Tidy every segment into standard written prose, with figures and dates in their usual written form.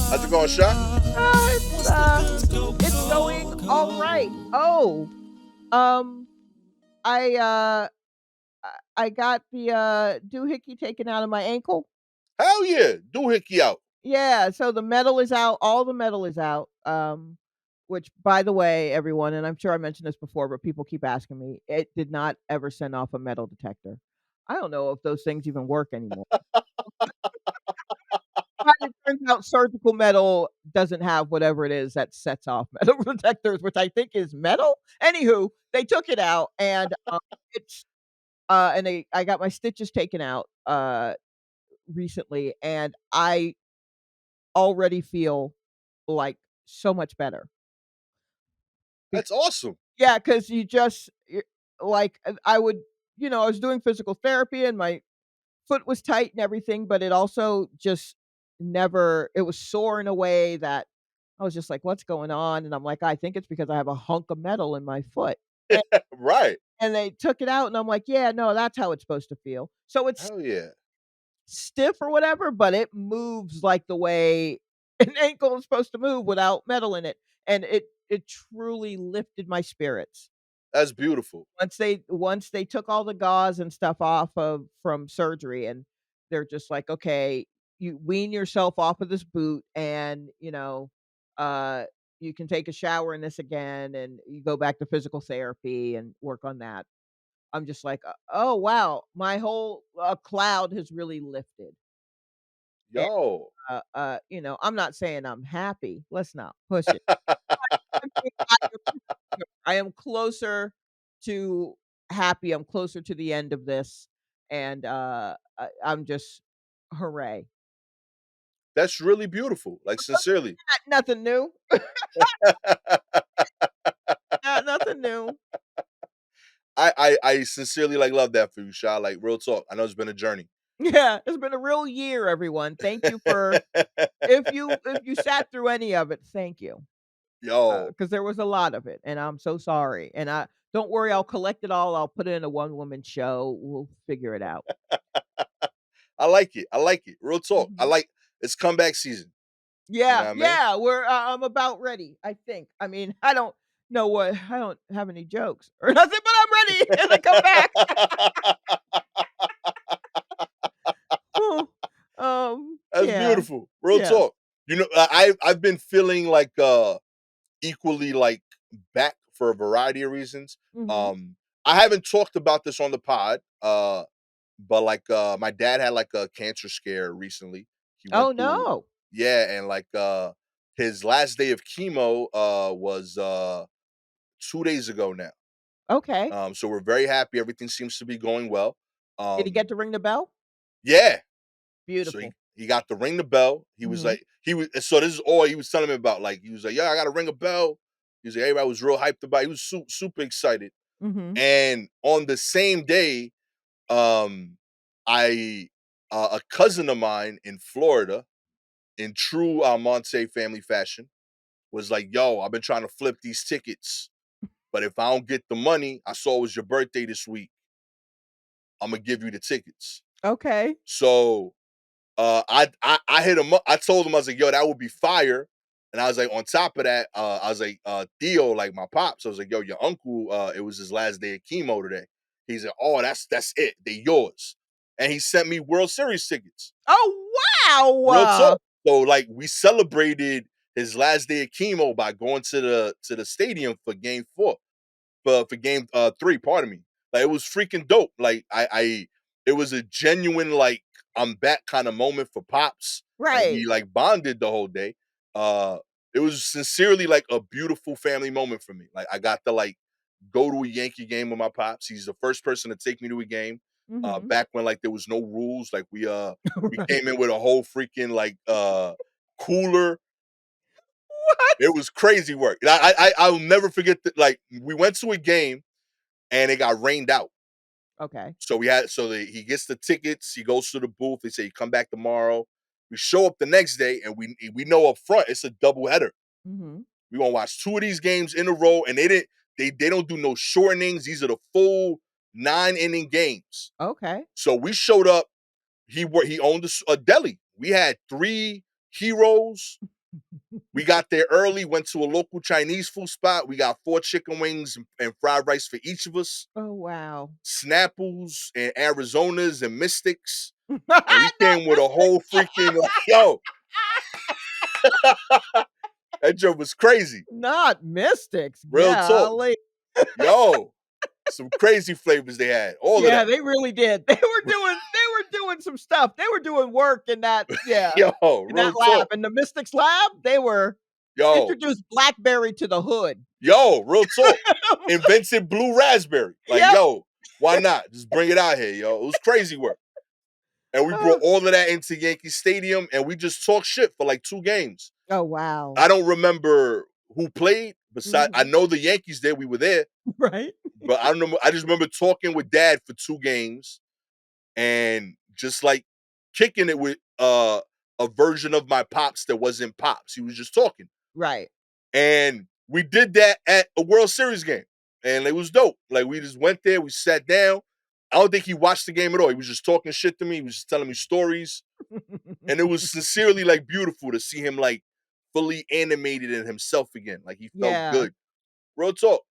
How's it going, Sha? It's going all right. Oh, um, I I got the doohickey taken out of my ankle. Hell yeah. Doohickey out. Yeah, so the metal is out. All the metal is out. Which, by the way, everyone, and I'm sure I mentioned this before, but people keep asking me, it did not ever send off a metal detector. I don't know if those things even work anymore. But it turns out surgical metal doesn't have whatever it is that sets off metal detectors, which I think is metal. Anywho, they took it out and it's and I got my stitches taken out recently, and I already feel like so much better. Be- That's awesome. yeah, because like I would, I was doing physical therapy and my foot was tight and everything, but it also just never it was sore in a way that I was just like, "What's going on?" And I'm like, "I think it's because I have a hunk of metal in my foot." And Right. and they took it out and I'm like, "Yeah, no, that's how it's supposed to feel." So it's Hell yeah. stiff or whatever, but it moves like the way an ankle is supposed to move without metal in it. And it truly lifted my spirits. That's beautiful. Once they took all the gauze and stuff off of from surgery, and they're just like, "Okay, you wean yourself off of this boot and, uh, you can take a shower in this again, and you go back to physical therapy and work on that." I'm just like, "Oh, wow, my whole, cloud has really lifted." And, Yo. I'm not saying I'm happy, let's not push it. I mean, I am closer to happy, I'm closer to the end of this, and, I'm just hooray. That's really beautiful. Like sincerely. Nothing new. Nothing new. I sincerely like love that for you, Sha. Like real talk. I know it's been a journey. Yeah, it's been a real year, everyone. Thank you for if you sat through any of it, thank you. Yo. Because there was a lot of it, and I'm so sorry, and I don't worry, I'll collect it all, I'll put it in a one-woman show, we'll figure it out. I like it. I like it. Real talk. I Mhm. like it's comeback season. You know Yeah, what I mean? yeah, I'm about ready, I think. I mean, I don't have any jokes or nothing, but I'm ready to come back. Whew. That's Yeah, beautiful. Real yeah. talk. You know, I've been feeling like equally like back for a variety of reasons. Mhm. Um I haven't talked about this on the pod, but like my dad had like a cancer scare recently. He went Oh, through no. yeah, and like his last day of chemo was 2 days ago now. Okay. So we're very happy. Everything seems to be going well. Did he get Um to ring the bell? yeah, so he Beautiful. he got to ring the bell. He was Mhm. like, he was so this is all he was telling me about. Like he was like, yeah, I got to ring a bell. He was like, everybody was real hyped about. It. He was super excited. Mhm. And on the same day, um, I a cousin of mine in Florida, in true Almonte family fashion, was like, yo, I've been trying to flip these tickets, but if I don't get the money, I saw it was your birthday this week. I'm gonna give you the tickets. Okay. So I hit him up. I told him I was like, yo, that would be fire. And I was like, on top of that, I was like, Theo, like my pops. I was like, yo, your uncle, it was his last day of chemo today. He's like, oh, that's it. They yours. And he sent me World Series tickets. Oh, Real wow! talk. So like we celebrated his last day of chemo by going to the stadium for game four for game 3, pardon me. Like it was freaking dope. Like I it was a genuine like I'm back kind of moment for pops, and we Right. like bonded the whole day. Uh it was sincerely like a beautiful family moment for me. Like I got to like go to a Yankee game with my pops. He's the first person to take me to a game. Mhm. Back when like there was no rules, like we Right. came in with a whole freaking like cooler. It What? was crazy work. I'll never forget that. Like we went to a game and it got rained out. Okay. So he gets the tickets. He goes to the booth. They say you come back tomorrow. We show up the next day and we know up front it's a double header. Mhm. We gonna watch 2 of these games in a row, and they don't do no shortenings. These are the full 9 inning games. Okay. So we showed up. He owned a deli. We had 3 heroes We got there early, went to a local Chinese food spot. We got 4 chicken wings and fried rice for each of us, Oh, wow. Snapples and Arizonas and Mystics, and we Not came with a Mystic. whole freaking like, yo, that joke was crazy. Not Mystics, Real talk. golly. Yo, some crazy flavors they had. All of Yeah, that. they really did. They were doing some stuff. They were doing work in that, yeah, Yo, in that real lab. talk. In the Mystics lab, they were Yo, introduced BlackBerry to the hood. real talk. Invented blue raspberry. Like, Yep. yo, why not? Just bring it out here, yo. It was crazy work. And we brought Oh, all of that into Yankee Stadium and we just talked shit for like 2 games. oh, wow. I don't remember who played. Besides, I Mhm. know the Yankees there. We were there, Right? but I don't know. I just remember talking with Dad for 2 games and just like kicking it with a version of my pops that wasn't pops. He was just talking, Right. and we did that at a World Series game, and it was dope. Like we just went there, we sat down. I don't think he watched the game at all. He was just talking shit to me. He was just telling me stories, and it was sincerely like beautiful to see him like fully animated in himself again. Like he felt Yeah. good. Real talk.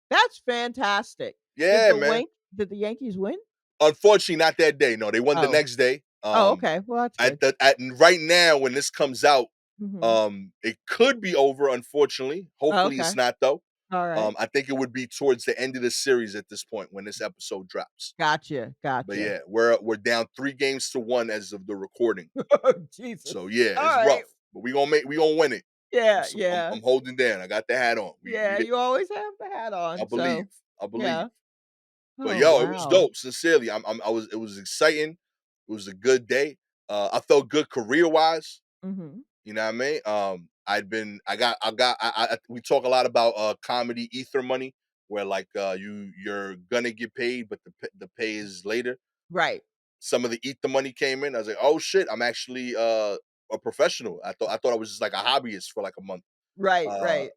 That's fantastic. Did Yeah, the man. Wank did the Yankees win? Unfortunately, not that day. No, they won the Oh. next day. Oh, okay. Well, that's good. At right now when this comes out, Mhm. it could be over. Unfortunately, Oh, hopefully it's okay. not though. Alright. I think it would be towards the end of the series at this point when this episode drops. Gotcha, But gotcha. yeah, we're down 3 games to 1 as of the recording. Oh, Jesus. So yeah, it's Alright. rough, but we gonna win it. Yeah, yeah. I'm holding down. I got the hat on. Yeah, you always have the hat I on, believe. so I believe. yeah. But Oh, yo, it was wow. dope. Sincerely, I was. It was exciting. It was a good day. I felt good career wise. Mhm. You know what I mean? We talk a lot about comedy ether money, where like you're gonna get paid, but the pay is later. Right. Some of the ether money came in. I was like, oh shit, I'm actually a professional. I thought I was just like a hobbyist for like a month. Right, Uh, right.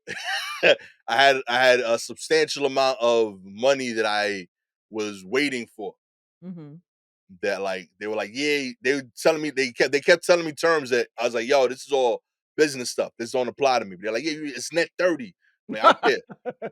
I had a substantial amount of money that I was waiting for. Mhm. That like they were like, yeah, they were telling me they kept telling me terms that I was like, yo, this is all business stuff. This don't apply to me. But they're like, yeah, it's net 30. I'm like, I don't care,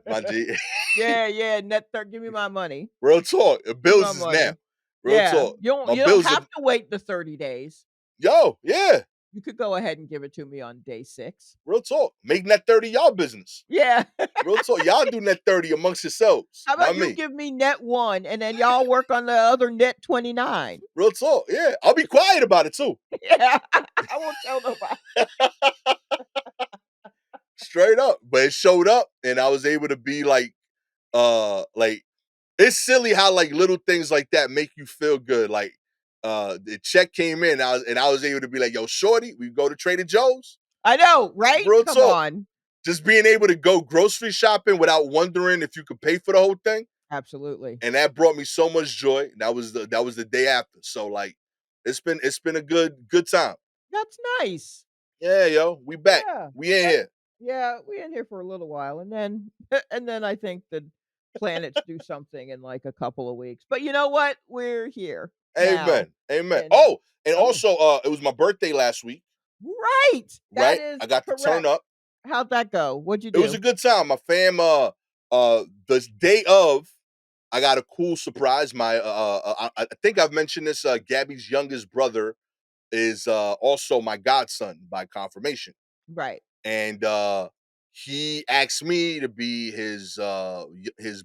my G. Yeah, yeah, net thir give me my money. Real talk. Give me my Bills is now. money. Real Yeah, talk. you don't My you don't bills are have to wait the 30 days. yo, yeah. You could go ahead and give it to me on day 6. Real talk. Make net 30 y'all business. Yeah. Real talk. Y'all do net 30 amongst yourselves. How about Not you me. give me net 1 and then y'all work on the other net 29? Real talk. Yeah. I'll be quiet about it too. Yeah. I won't tell nobody. Straight up. But it showed up and I was able to be like it's silly how like little things like that make you feel good. Like the check came in, I was able to be like, yo, shorty, we go to Trader Joe's. I know, right? Real Come talk. on. Just being able to go grocery shopping without wondering if you could pay for the whole thing. Absolutely. And that brought me so much joy. That was the day after. So like it's been a good time. That's nice. Yeah, yo, we back. Yeah. We in That here. yeah, we in here for a little while, and then and then I think the planets do something in, like, a couple of weeks. But you know what? We're here now, Amen. Amen. and Oh, and oh, also it was my birthday last week, right! That right? is I got to turn correct. up. How'd that go? What'd you It was a do? good time. My fam, the day of, I got a cool surprise. I think I've mentioned this. Gabby's youngest brother is also my godson by confirmation, Right. and he asked me to be his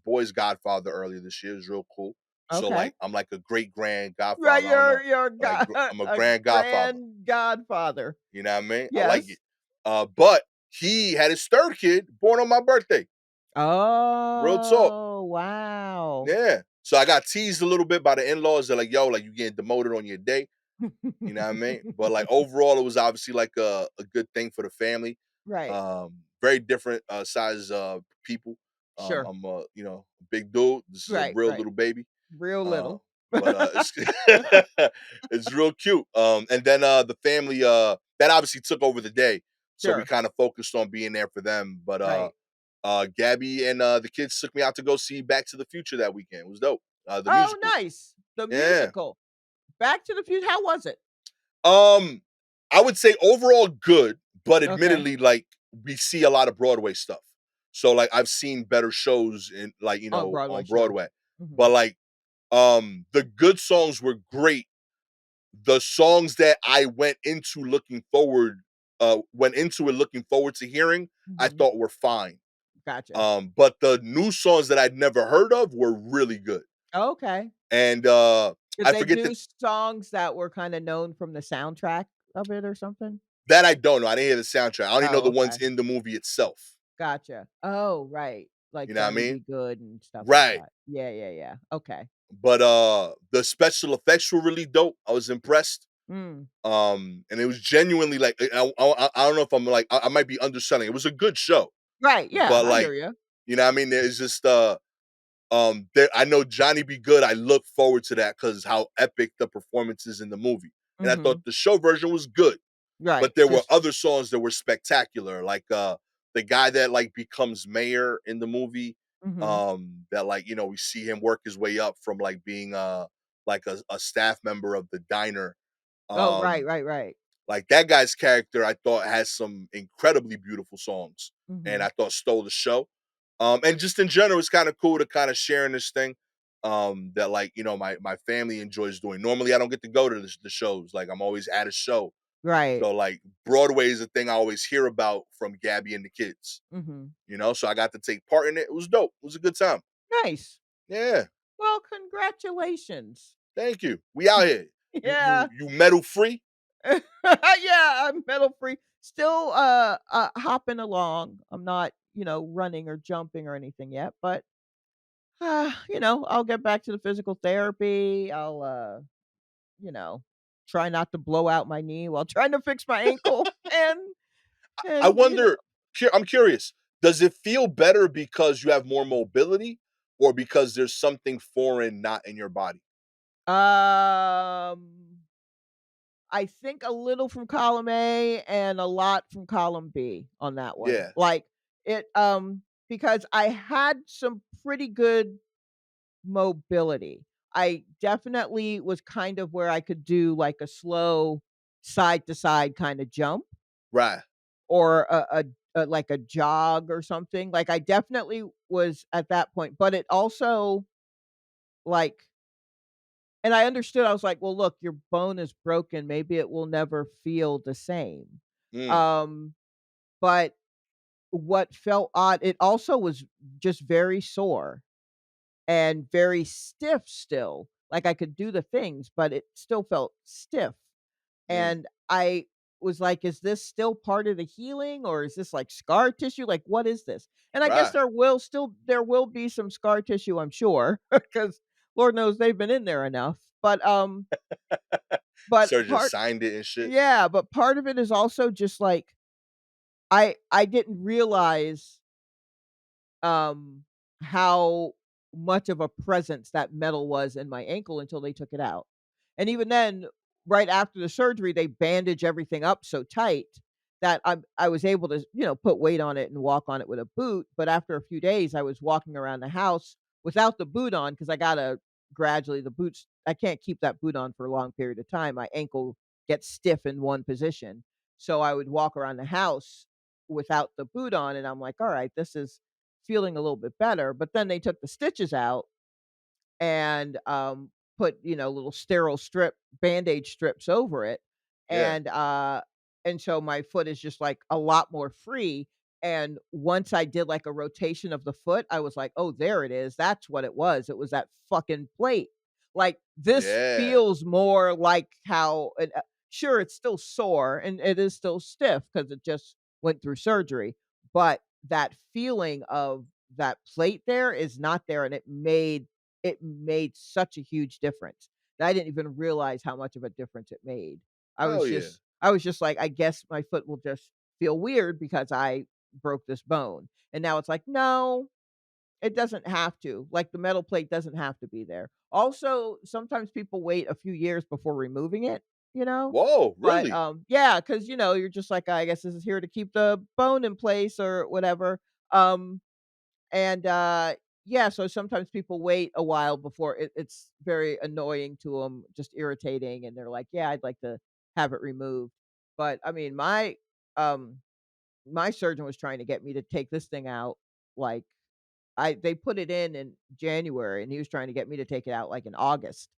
boy's godfather earlier this year. It was real cool. So Okay. like, I'm like a great grand Right, godfather. I don't know, you're like god I'm a a grand godfather. grand godfather. You know what I mean? I like it. Yes. But he had his third kid born on my birthday. Real talk. Oh, wow. Yeah. So I got teased a little bit by the in-laws. They're like, yo, like you getting demoted on your day. You know what I mean? But like overall, it was obviously like a good thing for the family. Right. Very different size people. Sure. I'm a big dude. This is a Right, real right. little baby. Real Uh, little. but it's it's real cute. And then the family that obviously took over the day. So we Sure. kind of focused on being there for them. But Right. Gabby and the kids took me out to go see Back to the Future that weekend. It was dope. The Oh, musical. nice. The Yeah. musical. Back to the Future, how was it? Um, I would say overall good, but Okay. admittedly, like, we see a lot of Broadway stuff. So, like, I've seen better shows in, like, On Broadway, on sure. Broadway. But, Mhm. like, the good songs were great. The songs that I went into it looking forward to hearing, I Mhm. thought were fine. Gotcha. But the new songs that I'd never heard of were really good. Okay. And, Did I they forget do songs that were kinda known from the soundtrack of it or something? that I don't know. I didn't hear the soundtrack. I only know Oh, the ones okay. in the movie itself. Gotcha. Oh, right. Like You know what I Johnny mean? B. Good and stuff like Right. that. Yeah, yeah, yeah. Okay. But, the special effects were really dope. I was impressed. Mm. And it was genuinely like, I don't know if I'm like, I might be underselling. It was a good show, Right, yeah, but I hear like, you. you know what I mean? There's just, there, I know Johnny Be Good. I look forward to that because how epic the performance is in the movie. And I thought Mhm. the show version was good, but Right, there were just other songs that were spectacular. Like, the guy that like becomes mayor in the movie, mhm. that like, we see him work his way up from like being, like a staff member of the diner. Oh, right, Um, right, right. like that guy's character, I thought has some incredibly beautiful songs, and Mhm. I thought stole the show. And just in general, it's kind of cool to kind of sharing this thing, that like, my family enjoys doing. Normally, I don't get to go to the shows. Like, I'm always at a show, Right. so like Broadway is a thing I always hear about from Gabby and the kids. Mhm. So I got to take part in it. It was dope. It was a good time. Nice. Yeah, Well, congratulations. thank you. We out here. You Yeah. you you metal free. Yeah, I'm metal free. Still, hopping along. I'm not, running or jumping or anything yet, but, I'll get back to the physical therapy. I'll, you know, try not to blow out my knee while trying to fix my ankle, I and, wonder. I'm curious. Does it feel better because you have more mobility, or because there's something foreign not in your body? I think a little from column A and a lot from column B on that one. Yeah. Like, because I had some pretty good mobility. I definitely was kind of where I could do, like, a slow side to side kinda jump Right. or like, a jog or something. Like, I definitely was at that point, but it also, like, and I understood, I was like, "Well, look, your bone is broken, maybe it will never feel the same." Mm, Um, but what felt odd, it also was just very sore and very stiff still. Like, I could do the things, but it still felt stiff, mm. and I was like, "Is this still part of the healing, or is this, like, scar tissue? Like, what is this?" And I guess Right. there will be some scar tissue, I'm sure, because Lord knows they've been in there enough, but Surgeon part signed it and shit. yeah, but part of it is also just, like, I didn't realize um, how much of a presence that metal was in my ankle until they took it out. And even then, right after the surgery, they bandage everything up so tight that I was able to, put weight on it and walk on it with a boot. But after a few days, I was walking around the house without the boot on because I gotta gradually the boots. I can't keep that boot on for a long period of time. My ankle gets stiff in one position, so I would walk around the house without the boot on, and I'm like, all right, this is feeling a little bit better, but then they took the stitches out and, put, little sterile bandage strips over it, Yeah. and so my foot is just, like, a lot more free, and once I did, like, a rotation of the foot, I was like, "Oh, there it is, that's what it was that fucking plate." Like, this Yeah. feels more like how sure, it's still sore and it is still stiff because it just went through surgery, but that feeling of that plate there is not there, and it made such a huge difference that I didn't even realize how much of a difference it made. Hell yeah. I was just like, "I guess my foot will just feel weird because I broke this bone." And now it's like, "No, it doesn't have to." Like, the metal plate doesn't have to be there. Also, sometimes people wait a few years before removing it, you know? Whoa, But, really? yeah, because you're just like, "I guess this is here to keep the bone in place," or whatever. Um and, yeah, so sometimes people wait a while before it's very annoying to them, just irritating, and they're like, "Yeah, I'd like to have it removed." But, I mean, my, um, my surgeon was trying to get me to take this thing out, like, they put it in January, and he was trying to get me to take it out, like, in August.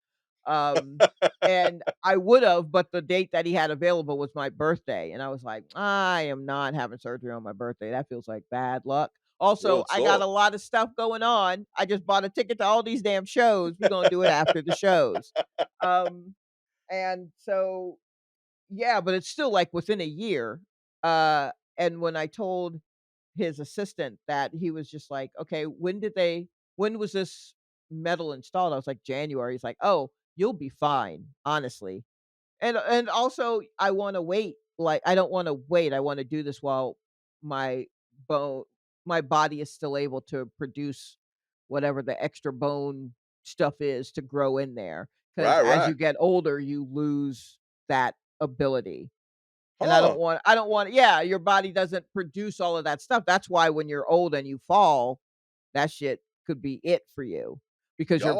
Um, and I would've, but the date that he had available was my birthday, and I was like, "I am not having surgery on my birthday, that feels like bad luck." Real Also, I got a talk. lot of stuff going on. I just bought a ticket to all these damn shows. We're gonna do it after the shows. Um, and so yeah, but it's still, like, within a year. And when I told his assistant that, he was just like, "Okay, when was this metal installed?" I was like, "January." He's like, "Oh, you'll be fine, honestly." And also, I wanna wait, like, I don't wanna wait, I wanna do this while my bone my body is still able to produce whatever the extra bone stuff is to grow in there. Because Right, as right. you get older, you lose that ability. And Huh. I don't want yeah, your body doesn't produce all of that stuff. That's why when you're old and you fall, that shit could be it for you because Yo.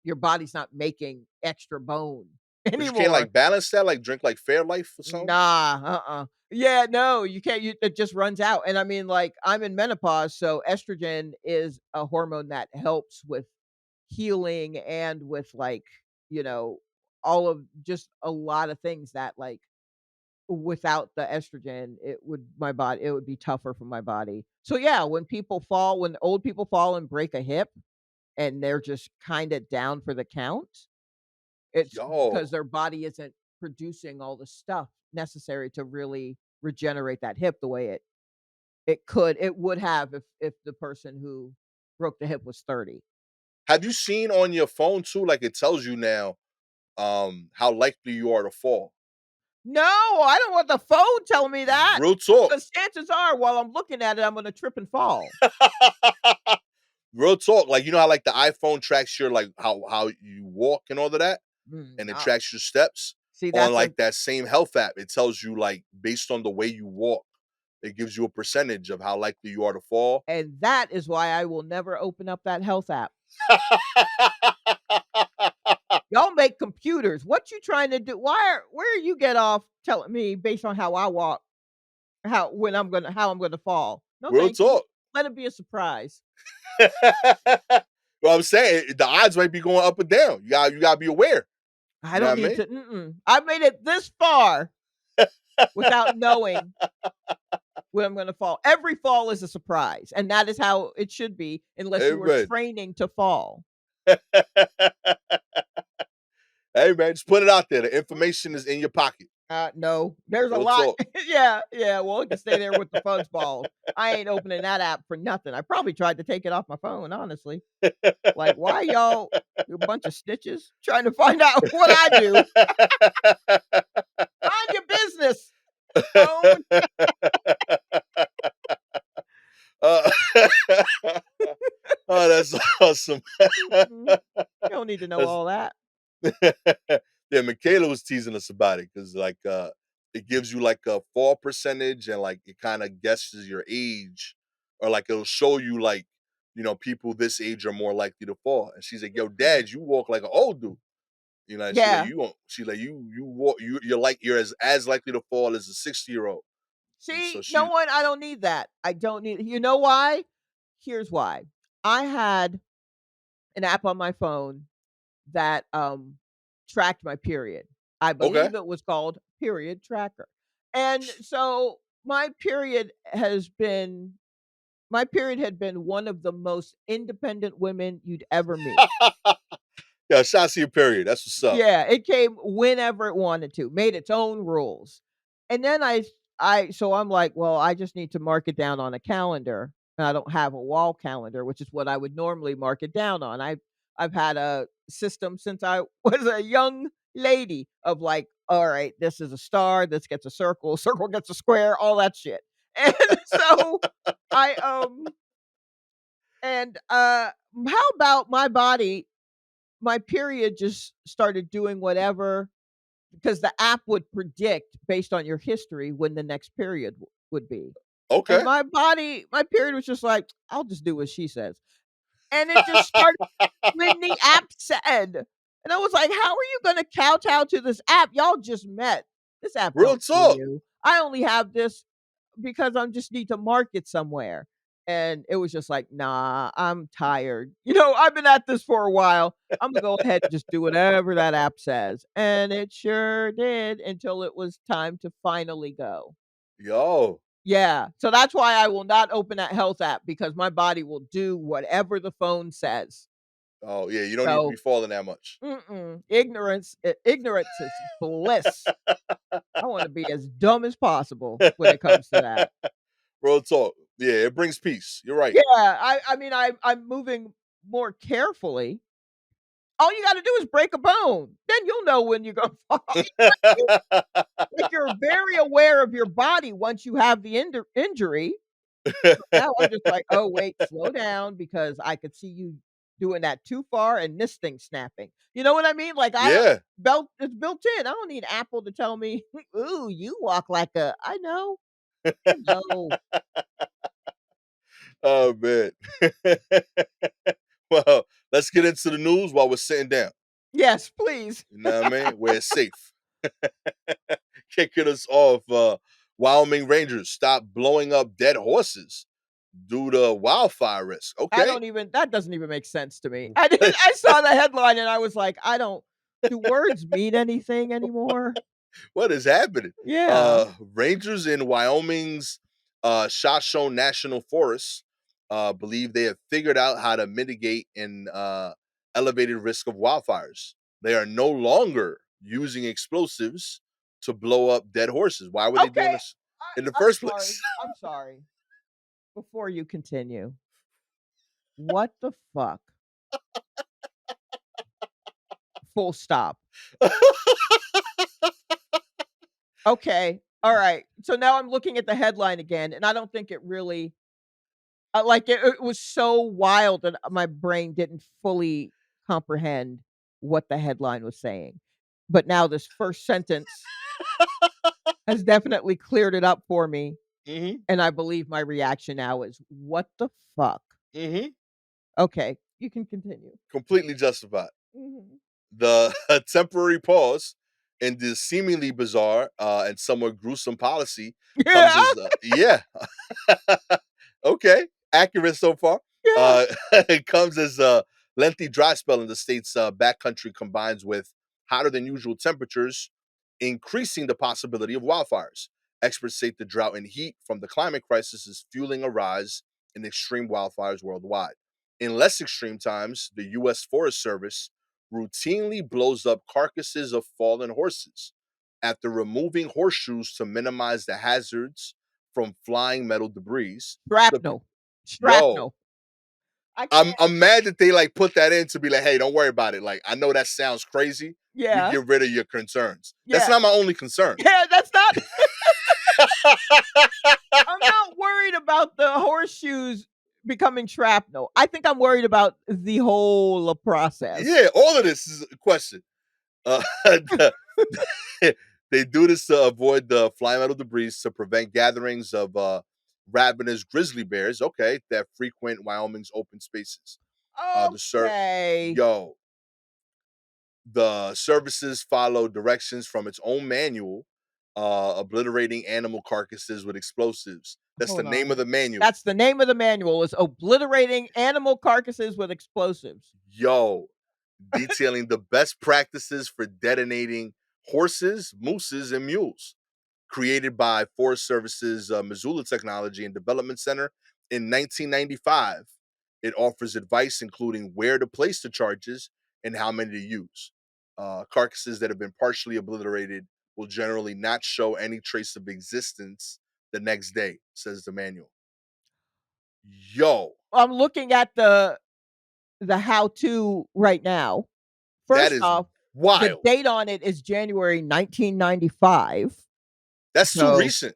your body's not making extra bone But you can't, anymore. like, balance that, like, drink, like, Fairlife or something? Nah, Yeah, no, you can't it just runs out. And I mean, like, I'm in menopause, so estrogen is a hormone that helps with healing and with, like, you know, all of just a lot of things that, like, without the estrogen, it would be tougher for my body. So, yeah, when old people fall and break a hip and they're just kinda down for the count, it's because Yo. their body isn't producing all the stuff necessary to really regenerate that hip the way it would have if the person who broke the hip was 30. Have you seen on your phone too, like, it tells you now, how likely you are to fall? No, I don't want the phone telling me that, Real talk. because chances are, while I'm looking at it, I'm gonna trip and fall. Real talk. Like, you know how, like, the iPhone tracks your, like, how you walk and all of that, and it Uh, tracks your steps? see, On, that's like, a that same health app, it tells you, like, based on the way you walk, it gives you a percentage of how likely you are to fall. and that is why I will never open up that health app. Y'all make computers. What you trying to do? Where you get off telling me based on how I walk, how I'm gonna fall? No, Real thank you. talk. Let it be a surprise. Well, I'm saying the odds might be going up or down. You gotta be aware. I You know don't what I need mean? to I've made it this far without knowing when I'm gonna fall. Every fall is a surprise, and that is how it should be unless you were Amen. training to fall. Hey man, just put it out there. The information is in your pocket. No, there's a Real lot. talk. Yeah, yeah, well, it can stay there with the fuzz balls. I ain't opening that app for nothing. I probably tried to take it off my phone, honestly. Like, why y'all, you a bunch of snitches, trying to find out what I do? Mind your business, phone. Uh, oh, that's awesome. Mm-mm. You don't need to know That's all that. yeah, Michaela was teasing us about it because like it gives you like a fall percentage and like it kind of guesses your age or like it'll show you like people this age are more likely to fall. And she's like, "Yo, Mm. dad, you walk like an old dude." And she like Yeah. you won't. She like you walk you're like you're as likely to fall as a 60-year old. And so See, no she one I don't need that. I don't need you know why? Here's why. I had an app on my phone that, tracked my period. I okay. believe it was called Period Tracker. And so my period had been one of the most independent women you'd ever meet. Yeah, shots to your period. That's what's up. Yeah, it came whenever it wanted to, made its own rules. And then so I'm like, "Well, I just need to mark it down on a calendar." And I don't have a wall calendar, which is what I would normally mark it down on. I've had a system since I was a young lady of like, "All right, this is a star, this gets a circle, circle gets a square," all that shit. And so I, how about my period just started doing whatever because the app would predict based on your history when the next period would be. And Okay. my period was just like, "I'll just do what she says." And it just started when the app said. And I was like, "How are you gonna kowtow to this app? Y'all just met. This app Real don't see talk. you." I only have this because I just need to mark it somewhere. And it was just like, nah, I'm tired. I've been at this for a while. I'm gonna go ahead and just do whatever that app says. And it sure did until it was time to finally go. Yo. Yeah. So that's why I will not open that health app because my body will do whatever the phone says. Oh, yeah, you don't need to be So falling that much. ignorance is bliss. I wanna be as dumb as possible when it comes to that. Real talk. Yeah, it brings peace. You're right. Yeah, I mean, I'm moving more carefully. All you gotta do is break a bone, then you'll know when you're gonna fall. Like, you're very aware of your body once you have the injury. Now I'm just like, "Oh, wait, slow down because I could see you doing that too far and this thing snapping." You know what I mean? Like, I don't Yeah. belt it's built in. I don't need Apple to tell me, "Ooh, you walk like a." I know. Oh, man. Well, let's get into the news while we're sitting down. Yes, please. You know what I mean? Where it's safe. Kicking us off, Wyoming Rangers stop blowing up dead horses due to wildfire risk. I Okay. don't even that doesn't even make sense to me. I saw the headline and I was like, "I don't do words mean anything anymore?" What is happening? Yeah. Rangers in Wyoming's Shoshone National Forest believe they have figured out how to mitigate an elevated risk of wildfires. They are no longer using explosives to blow up dead horses. Why were they doing Okay, this in the I'm first sorry. place? I'm sorry. Before you continue, what the fuck? Full stop. Okay. Alright. So now I'm looking at the headline again, and I don't think it really like, it was so wild that my brain didn't fully comprehend what the headline was saying. But now this first sentence has definitely cleared it up for me, hmm and I believe my reaction now is, "What the fuck?" hmm Okay, you can continue. Completely justified. Mhm. The temporary pause in this seemingly bizarre and somewhat gruesome policy comes Yeah, as yeah, okay, accurate so far. yeah. Uh, it comes as a lengthy dry spell in the state's backcountry combines with hotter than usual temperatures, increasing the possibility of wildfires. Experts say the drought and heat from the climate crisis is fueling a rise in extreme wildfires worldwide. In less extreme times, the U.S. Forest Service routinely blows up carcasses of fallen horses after removing horseshoes to minimize the hazards from flying metal debris. The Shrapnel. yo, Shrapnel. I I'm can't I'm mad that they like put that in to be like, hey, don't worry about it. Like, I know that sounds crazy. We yeah, get rid of your concerns. That's yeah. not my only concern. Yeah, that's not I'm not worried about the horseshoes becoming shrapnel. I think I'm worried about the whole process. Yeah, all of this is a question. The they do this to avoid the fly metal debris to prevent gatherings of ravenous grizzly bears, okay, that frequent Wyoming's open spaces. The sir Okay. Yo, the services follow directions from its own manual, obliterating animal carcasses with explosives. That's the Hold name of on. the manual. That's the name of the manual is obliterating animal carcasses with explosives. Yo, detailing the best practices for detonating horses, mooses, and mules. Created by Forest Service's Missoula Technology and Development Center in 1995. It offers advice including where to place the charges and how many to use. Carcasses that have been partially obliterated will generally not show any trace of existence the next day, says the manual. Yo, I'm looking at the how-to right now. that First is off, the wild. date on it is January 1995. That's too So, recent.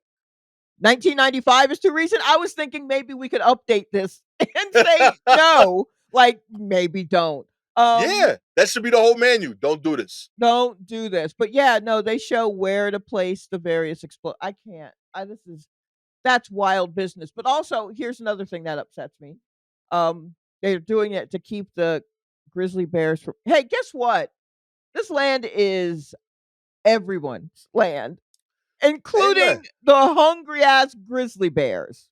1995 is too recent? I was thinking maybe we could update this and say no, like, maybe don't. Yeah, that should be the whole menu. Don't do this. Don't do this. But yeah, no, they show where to place the various I can't. That's wild business. But also, here's another thing that upsets me. They're doing it to keep the grizzly bears from Hey, guess what? This land is everyone's land. Amen. including the hungry ass grizzly bears.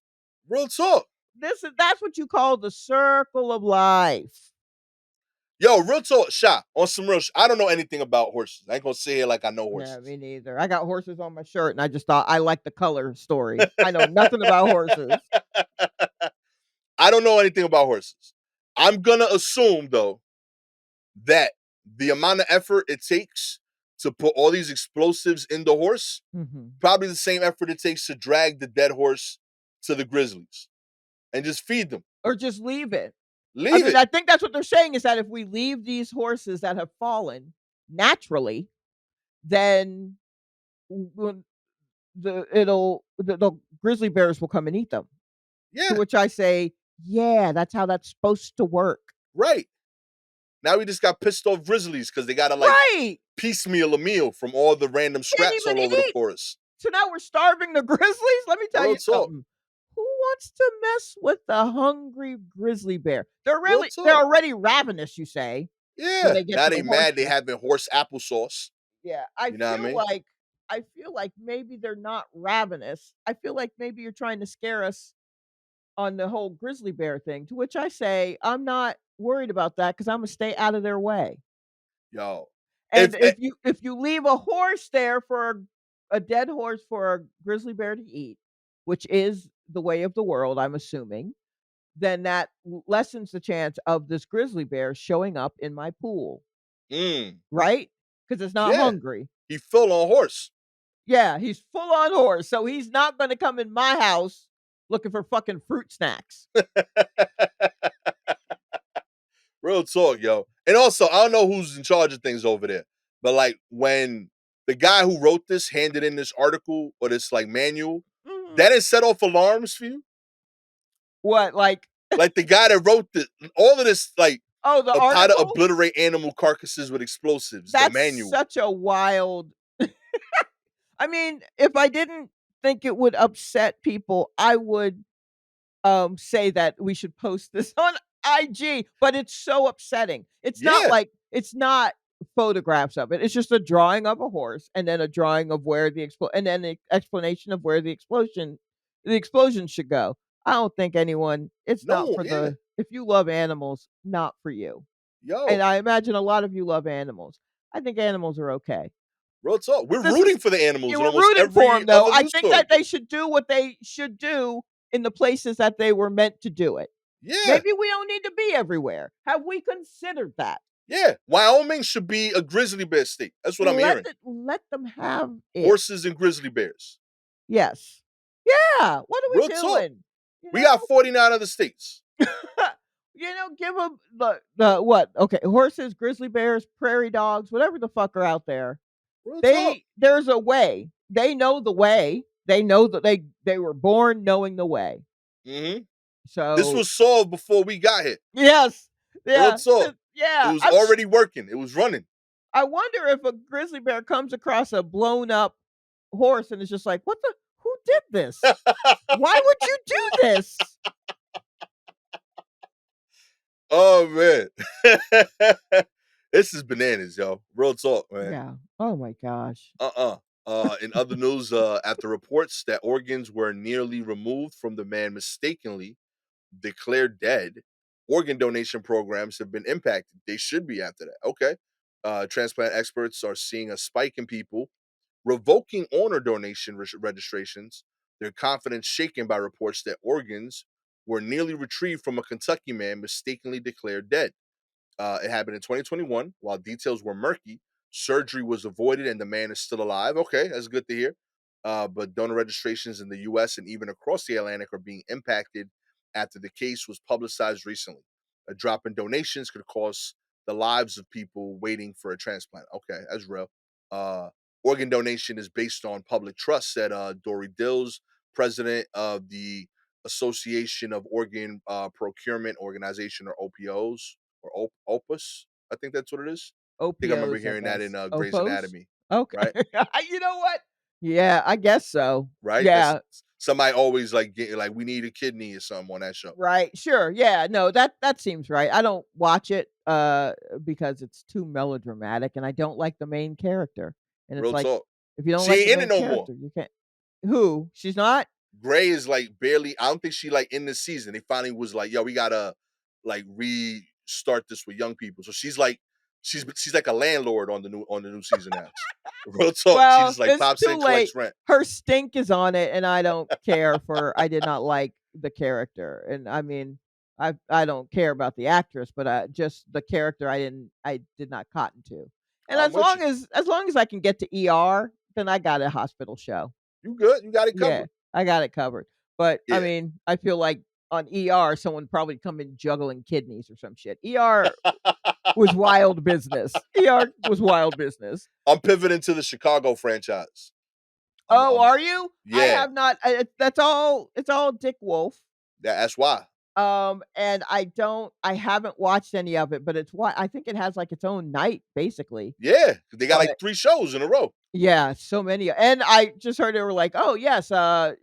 Real talk. That's what you call the circle of life. Yo, real talk, shot on some real. I don't know anything about horses. I ain't gonna sit here like I know Yeah, horses. me neither. I got horses on my shirt, and I just thought I like the color story. I know nothing about horses. I don't know anything about horses. I'm gonna assume though that the amount of effort it takes to put all these explosives in the horse, Mhm. probably the same effort it takes to drag the dead horse to the grizzlies and just feed them. Or just leave it. I Leave mean, it. I think that's what they're saying is that if we leave these horses that have fallen naturally, then when the grizzly bears will come and eat them. To Yeah, which I say, "Yeah, that's how that's supposed to work." right. Now we just got pissed off grizzlies because they gotta like Right! piecemeal a meal from all the random Can't scraps even all over the eat. forest. So now we're starving the grizzlies? Let me tell Real you talk. something. Who wants to mess with the hungry grizzly bear? Real They're talk. already ravenous, you say, when Yeah. they get Now to they the mad they horses. having horse applesauce. Yeah, You know what I mean? I feel like maybe they're not ravenous. I feel like maybe you're trying to scare us on the whole grizzly bear thing, to which I say, I'm not worried about that because 'cause Imma stay out of their way. Yo. And If eh, if you leave a horse there for a dead horse for a grizzly bear to eat, which is the way of the world, I'm assuming, then that lessens the chance of this grizzly bear showing up in my pool, mm, right? Because it's not yeah, hungry. he fell on horse. Yeah, he's full on horse, so he's not gonna come in my house looking for fucking fruit snacks. Real talk, yo. And also, I don't know who's in charge of things over there, but like when the guy who wrote this handed in this article or this like manual, Mhm. that didn't set off alarms for you? What, like Like the guy that wrote the all of this, like oh, the of how to article? obliterate animal carcasses with explosives, the That's manual. such a wild I mean, if I didn't think it would upset people, I would, say that we should post this on IG, but it's so upsetting. Yeah, It's not photographs of it. It's just a drawing of a horse and then a drawing of where and then the explanation of where the explosion should go. I don't think anyone it's not no, for yeah, the if you love animals, not for you. And yo, I imagine a lot of you love animals. I think animals are okay. real talk. We're This is rooting for the yeah, animals in we're almost rooting for every them, though. other I news think that story. they should do what they should do in the places that they were meant to do it. Yeah, Maybe we don't need to be everywhere. Have we considered that? yeah. Wyoming should be a grizzly bear state. That's what I'm hearing. Let them have it. Horses and grizzly bears. Yes. Yeah, what are we Real talk. doing? You We got know? 49 other states. You know, give them the what? Okay, horses, grizzly bears, prairie dogs, whatever the fuck are out there. Real talk. There's a way. They know the way. They know that they were born knowing the way. Mhm. This So was solved before we got here. yes. Real Yeah. talk. It Yeah. was already working. It was running. I wonder if a grizzly bear comes across a blown up horse and is just like, "What the who did this? Why would you do this?" Oh man. This is bananas, yo. Real talk, man. Yeah. Oh my gosh. Uh-uh. In other news, after reports that organs were nearly removed from the man mistakenly declared dead, organ donation programs have been impacted. They should be after that. Okay. Transplant experts are seeing a spike in people revoking honor donation registrations, their confidence shaken by reports that organs were nearly retrieved from a Kentucky man mistakenly declared dead. It happened in 2021. While details were murky, surgery was avoided and the man is still alive. Okay, that's good to hear. But donor registrations in the US and even across the Atlantic are being impacted after the case was publicized recently. A drop in donations could cost the lives of people waiting for a transplant. Okay, that's real. Uh, Organ donation is based on public trust, said Dory Dills, president of the Association of Organ Procurement Organization, or OPOs, or Opus. I think that's what it is. I think I remember OPOs, I hearing that in guess. Grey's Opos? Anatomy, Okay. right? You know what? Yeah, I guess so. Right? That's Yeah, somebody always like get like we need a kidney or something on that show. right. Sure. Yeah, no, that seems right. I don't watch it because it's too melodramatic and I don't like the main character. And it's Real like talk. If you don't She like the ain't in it main no more. character, you can't. Who? She's not? Gray is like barely. I don't think she like in this season. They finally was like, yo, we gotta like restart this with young people. So she's like a landlord on the new season now. Real talk. She Well, just like it's pops too in, late. collects rent. Her stink is on it, and I don't care for I did not like the character, and I mean, I don't care about the actress, but, just the character I did not cotton to. And I'm with you. as long as I can get to ER, then I got a hospital show. You good? You got it Yeah, covered. I got it covered. But, I Yeah. mean, I feel like on ER, someone probably come in juggling kidneys or some shit. ER was wild business. ER was wild business. I'm pivoting to the Chicago franchise. Oh, are you? I Yeah. have not it's all Dick Wolf. That's why. And I haven't watched any of it, but it's what I think it has, like, its own night, basically. Yeah, they got like But 3 shows in a row. yeah, so many and I just heard they were like, "Oh, yes,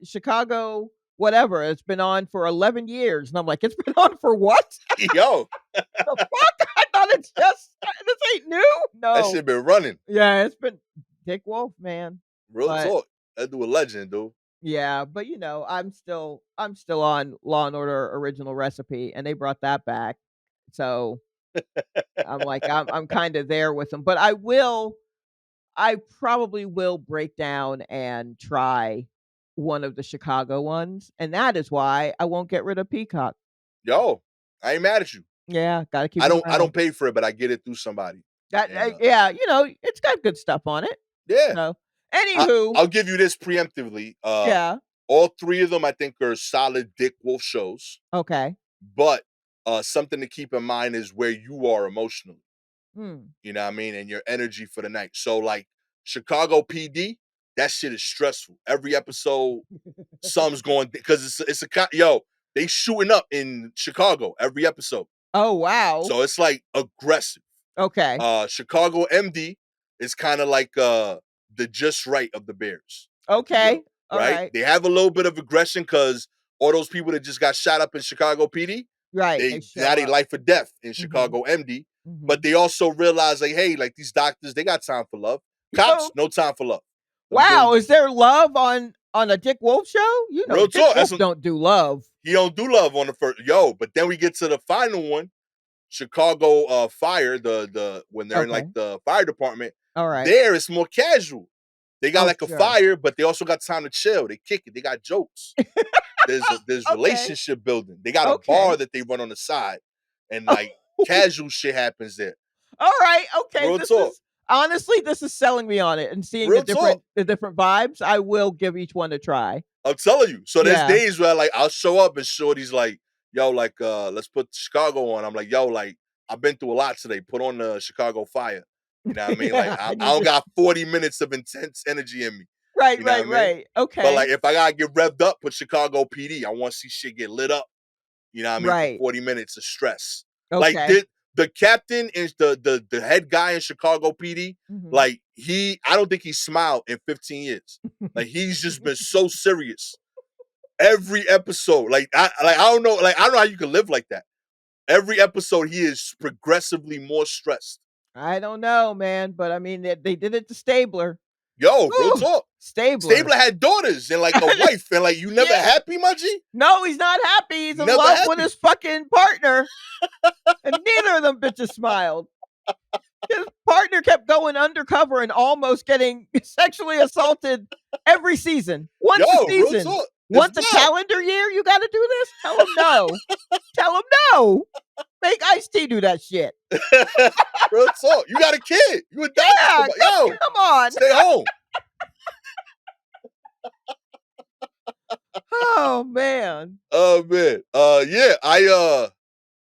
Chicago whatever, it's been on for 11 years." And I'm like, "It's been on for what? Yo, The fuck? I thought it's just this ain't new?" that No. shit been running. Yeah, it's been Dick Wolf, man. Real But talk. That dude a legend, dude. yeah, but, I'm still on Law& and Order: Original Recipe, and they brought that back. So, I'm like, I'm kinda there with them, but I probably will break down and try one of the Chicago ones, and that is why I won't get rid of Peacock. Yo, I ain't mad at you. Yeah, gotta keep I it don't around. pay for it, but I get it through somebody. That And yeah, it's got good stuff on it. yeah, So, anywho, I'll give you this preemptively. yeah, All 3 of them I think are solid Dick Wolf shows, okay. but something to keep in mind is where you are emotionally. Mm. You know what I mean? And your energy for the night. So like Chicago PD, that shit is stressful. Every episode, something's going because yo, they shooting up in Chicago every episode. Oh, wow. So it's like aggressive. Okay. Chicago MD is kind of like the just right of the Bears, if you will. Okay. Right? Alright. They have a little bit of aggression because all those people that just got shot up in Chicago PD, Right, they they now show they up. life or death in Mhm, Chicago MD. But mhm. they also realize like, hey, like these doctors, they got time for love. Cops, Oh, no time for love. wow, is there love on a Dick Wolf show? Real Dick talk. Wolf don't do love. He don't do love on the first yo, but then we get to the final one, Chicago Fire, the when they're in like Okay. the fire department, Alright. there it's more casual. They got Oh, like a sure. fire, but they also got time to chill. They kick it. They got jokes. There's Okay. relationship building. They got a bar Okay. that they run on the side, and like casual shit happens there. Alright, okay, Real talk. this is selling me on it and seeing Real talk. the different vibes. I will give each one a try. I'm telling you. So there's Yeah. days where like I'll show up and Shorty's like, yo, like let's put Chicago on. I'm like, yo, like I've been through a lot today. Put on the Chicago Fire. You know what I mean? Like Yeah, I I need don't to got 40 minutes of intense energy in me. Right, You know what right, I mean? right. But like Okay. if I gotta get revved up with Chicago PD, I want to see shit get lit up. You know what I mean? For Right. 40 minutes of stress. Like Okay. the captain is the head guy in Chicago PD. Mhm. Like I don't think he smiled in 15 years. Like he's just been so serious every episode. I don't know how you can live like that. Every episode he is progressively more stressed. I don't know, man, but I mean, they did it to Stabler. Yo, real Ooh, talk. Stabler. Stabler had daughters and like a wife, and like you never Yeah. happy, my G? No, he's not happy. He's in Never love with happy. his fucking partner, and neither of them bitches smiled. His partner kept going undercover and almost getting sexually assaulted every season. Once a Yo, real season. talk. It's Once a wild. calendar year, you gotta do this? Tell him no. Tell him no. Make Ice-T do that shit. Real talk. You got a kid. You adopted Yeah, somebody. Yo, come on. stay home. Oh, man. Oh man. Yeah,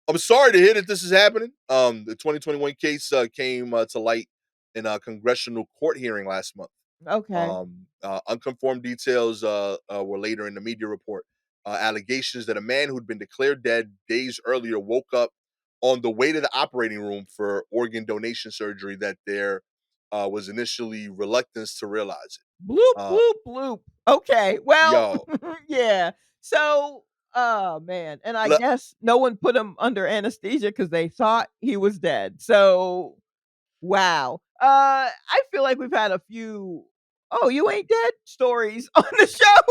I'm sorry to hear that this is happening. The 2021 case came to light in a congressional court hearing last month. Okay. Unconfirmed details were later in the media report. Allegations that a man who'd been declared dead days earlier woke up on the way to the operating room for organ donation surgery that there was initially reluctance to realize Bloop, it. bloop, bloop. Okay, well, Yo, yeah. So, oh, man, and I look, guess no one put him under anesthesia because they thought he was dead. So, wow. I feel like we've had "Oh, you ain't dead" stories on the show.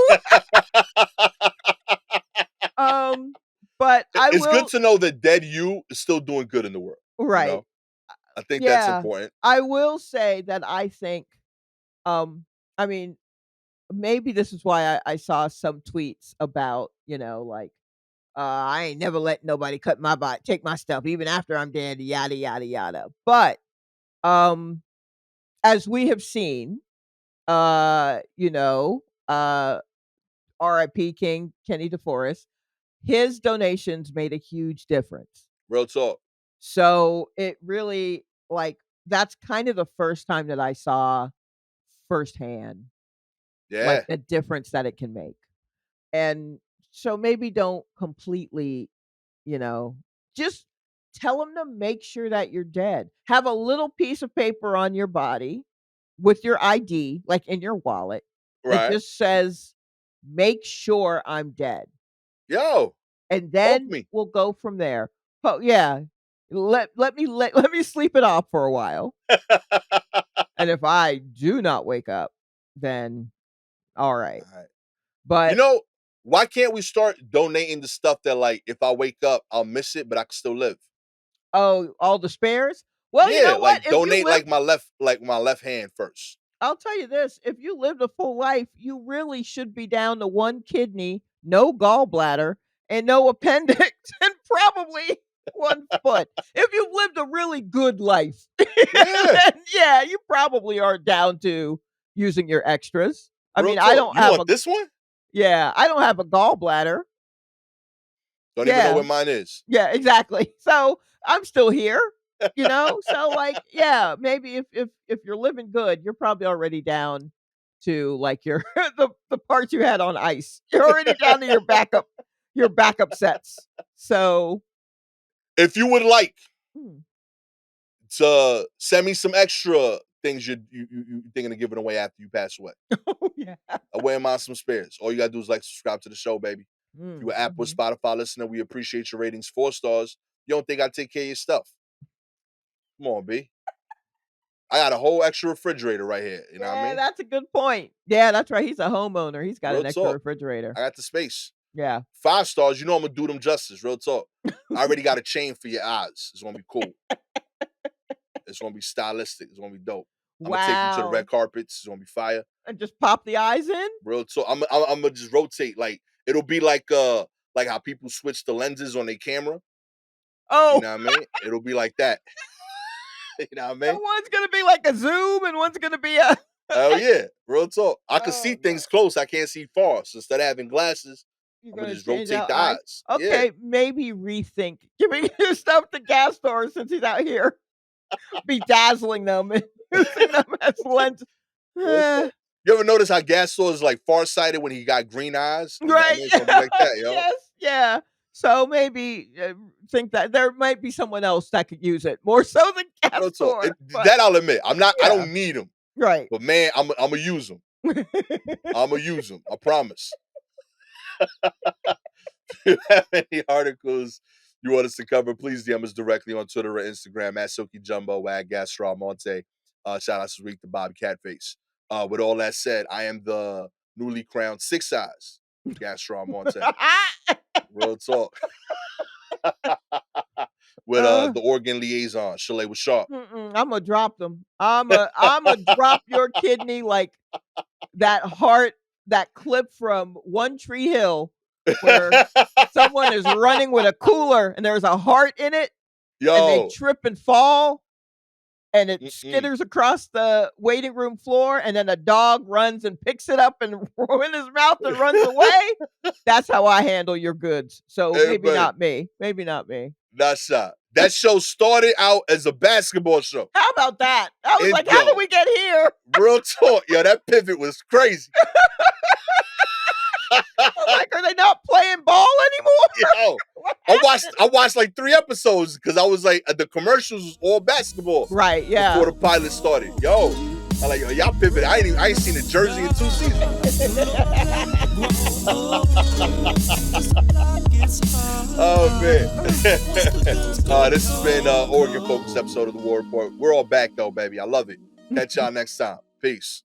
But I It's good will to know that dead you is still doing good in the world, you right. know? I think that's Yeah. important. I will say that I think, um, I mean, maybe this is why I saw some tweets about, like, I ain't never let nobody cut my body take my stuff even after I'm dead, yada, yada, yada. But, um, as we have seen, uh, you know, uh, RIP King Kenny DeForest, his donations made a huge difference. Real talk. So it really like that's kind of the first time that I saw firsthand like Yeah, the difference that it can make. And so maybe don't completely, you know, just tell them to make sure that you're dead. Have a little piece of paper on your body with your ID, like in your wallet, that right. just says, make sure I'm dead. Yo, And poke then me. we'll go from there. Oh yeah. Let me sleep it off for a while. And if I do not wake up, then all right. Alright. You But know, why can't we start donating the stuff that, like, if I wake up, I'll miss it, but I can still live? oh, all the spares? Well, you Yeah, know what? like, donate, like, my left hand first. I'll tell you this, if you lived a full life, you really should be down to 1 kidney, no gallbladder, and no appendix, and probably 1 foot. If you've lived a really good life, Yeah, then yeah, you probably are down to using your extras. I real mean, I talk. don't You have want a this one? yeah, I don't have a gallbladder. Don't even know Yeah. where mine is. Yeah, exactly. So, I'm still here, So, like, yeah, maybe if you're living good, you're probably already down to, like, your the parts you had on ice. You're already down to your backup sets. So If you would like hmm. to send me some extra things you thinking of giving away after you pass away, Oh, yeah. I weigh mine some spares. All you gotta do is, like, subscribe to the show, baby. If you Mm, an Apple or mhm. Spotify listener, we appreciate your ratings 4 stars. You don't think I take care of your stuff? Come on, B. I got a whole extra refrigerator right here, you know what I Yeah, mean? that's a good point. Yeah, that's right, he's a homeowner. He's got Real an extra talk. refrigerator. I got the space. Yeah. 5 stars, you know Imma do them justice, real talk. I already got a chain for your eyes. It's gonna be cool. It's gonna be stylistic. It's gonna be dope. Imma take you to the red Wow. carpets. It's gonna be fire. And just pop the eyes in? Real talk. Imma just rotate, like, it'll be like how people switch the lenses on their camera, you Oh. know what I mean? It'll be like that, you know what I So mean? one's gonna be like a zoom and one's gonna be a Hell yeah, real talk. I can see oh, no. things close, I can't see far, so instead of having glasses, You're Imma gonna just change rotate out the eyes? eyes. Yeah. Okay, maybe rethink giving your stuff to Gastor since he's out here bedazzling them and using them as lens Real Eh, talk. You ever notice how Gasol is, like, farsighted when he got green eyes? You know what I right, mean? It's gonna be like that, yo. yes, yeah. So maybe, think that there might be someone else that could use it more so than Real talk. Gastor, but That I'll admit. I yeah, don't need them, right. but man, Imma use them. Imma use them. I promise. If you have any articles you want us to cover, please DM us directly on Twitter or Instagram at Silky Jumbo at Gastor Almonte. Shout out to Reek the Bob Catface. With all that said, I am the newly crowned six eyes Gastor Almonte. Real talk. With Uh the organ liaison, Shalewa Sharpe. Imma drop them. Imma drop your kidney like that heart that clip from One Tree Hill where someone is running with a cooler and there's a heart in it and they Yo. trip and fall and it Mm-mm. skitters across the waiting room floor and then a dog runs and picks it up and in his mouth and runs away. That's how I handle your goods. So Hey, maybe man. not me. Maybe not me. Not shot. That show started out as a basketball show. How about that? I was And like, how did yo, we get here? real talk. Yo, that pivot was crazy. I was like, are they not playing ball anymore? Yo, What I watched happened? I watched like 3 episodes because I was like the commercials was all basketball Right, before yeah. the pilot started. Yo, I like yo, y'all pivot. I ain't seen a jersey in 2 seasons. Oh man. This has been Oregon focused episode of the War Report. We're all back though, baby. I love it. Catch y'all next time. Peace.